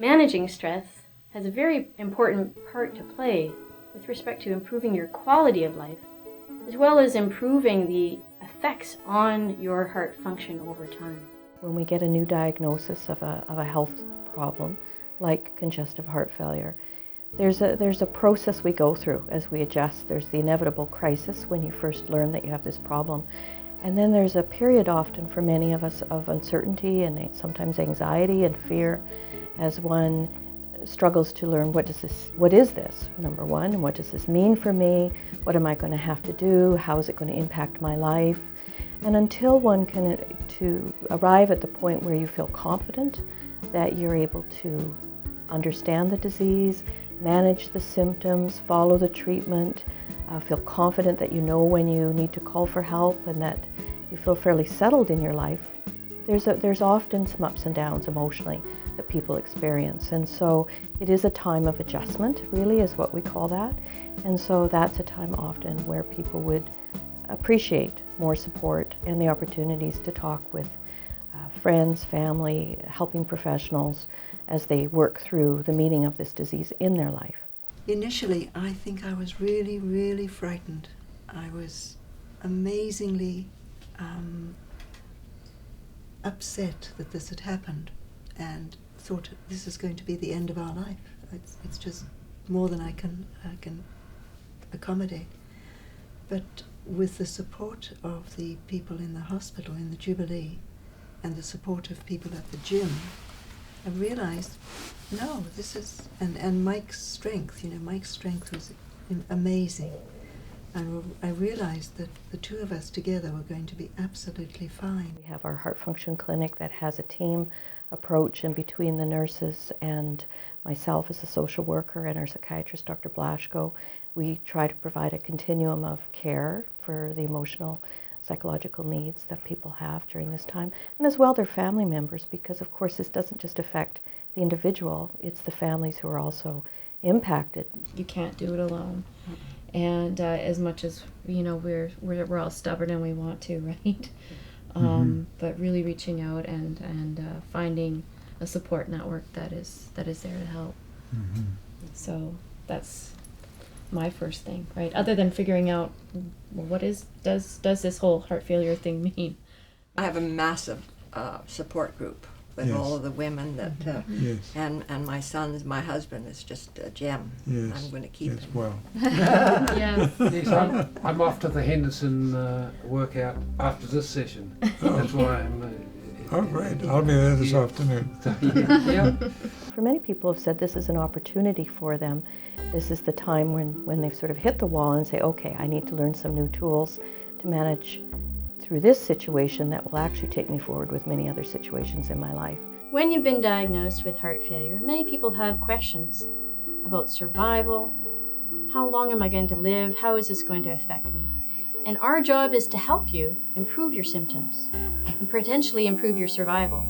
Managing stress has a very important part to play with respect to improving your quality of life, as well as improving the effects on your heart function over time. When we get a new diagnosis of a health problem, like congestive heart failure, there's a process we go through as we adjust. There's the inevitable crisis when you first learn that you have this problem. And then there's a period often for many of us of uncertainty and sometimes anxiety and fear as one struggles to learn what is this, number one, and what does this mean for me? What am I going to have to do? How is it going to impact my life? And until one can to arrive at the point where you feel confident that you're able to understand the disease, manage the symptoms, follow the treatment, feel confident that you know when you need to call for help and that you feel fairly settled in your life, there's often some ups and downs emotionally that people experience. And so it is a time of adjustment, really, is what we call that. And so that's a time often where people would appreciate more support and the opportunities to talk with friends, family, helping professionals as they work through the meaning of this disease in their life. Initially, I think I was really, really frightened. I was amazingly upset that this had happened and thought this is going to be the end of our life. It's just more than I can accommodate. But with the support of the people in the hospital, in the Jubilee, and the support of people at the gym, I realized, no, this is, and Mike's strength, Mike's strength was amazing. And I realized that the two of us together were going to be absolutely fine. We have our heart function clinic that has a team approach, and between the nurses and myself as a social worker and our psychiatrist, Dr. Blaschko, we try to provide a continuum of care for the emotional, psychological needs that people have during this time, and as well their family members, because of course this doesn't just affect the individual, it's the families who are also impacted. You can't do it alone. And as much as we're all stubborn and we want to, right? But really reaching out and finding a support network that is there to help. So that's my first thing, right? Other than figuring out, well, what does this whole heart failure thing mean? I have a massive support group with all of the women that, and my husband is just a gem. I'm going to keep him. Well. Yes. Yes, I'm off to the Henderson workout after this session. That's why I'm... Oh, great. I'll be there this afternoon. Yeah. For many people have said this is an opportunity for them. This is the time when they've sort of hit the wall and say, okay, I need to learn some new tools to manage through this situation that will actually take me forward with many other situations in my life. When you've been diagnosed with heart failure, many people have questions about survival. How long am I going to live? How is this going to affect me? And our job is to help you improve your symptoms and potentially improve your survival.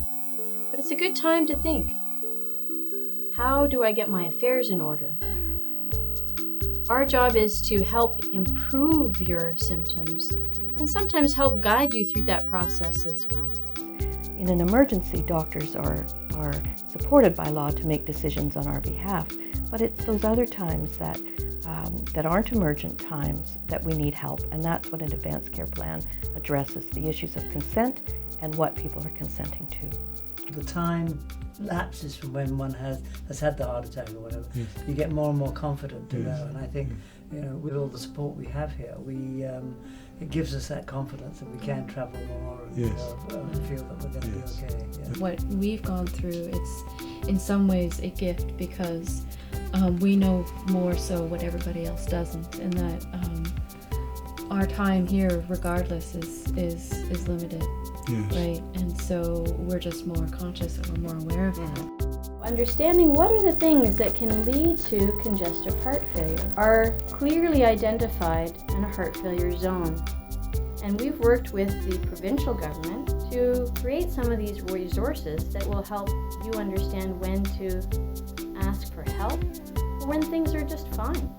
But it's a good time to think, how do I get my affairs in order? Our job is to help improve your symptoms and sometimes help guide you through that process as well. In an emergency, doctors are supported by law to make decisions on our behalf, but it's those other times that aren't emergent times that we need help, and that's what an advanced care plan addresses, the issues of consent and what people are consenting to. The time lapses from when one has had the heart attack or whatever. You get more and more confident to know, and I think with all the support we have here, it gives us that confidence that we can travel more and feel that we're going to be okay. Yeah. What we've gone through, it's in some ways a gift because we know more so what everybody else doesn't, and that our time here, regardless, is limited. Right, and so we're just more conscious and we're more aware of that. Understanding what are the things that can lead to congestive heart failure are clearly identified in a heart failure zone. And we've worked with the provincial government to create some of these resources that will help you understand when to ask for help or when things are just fine.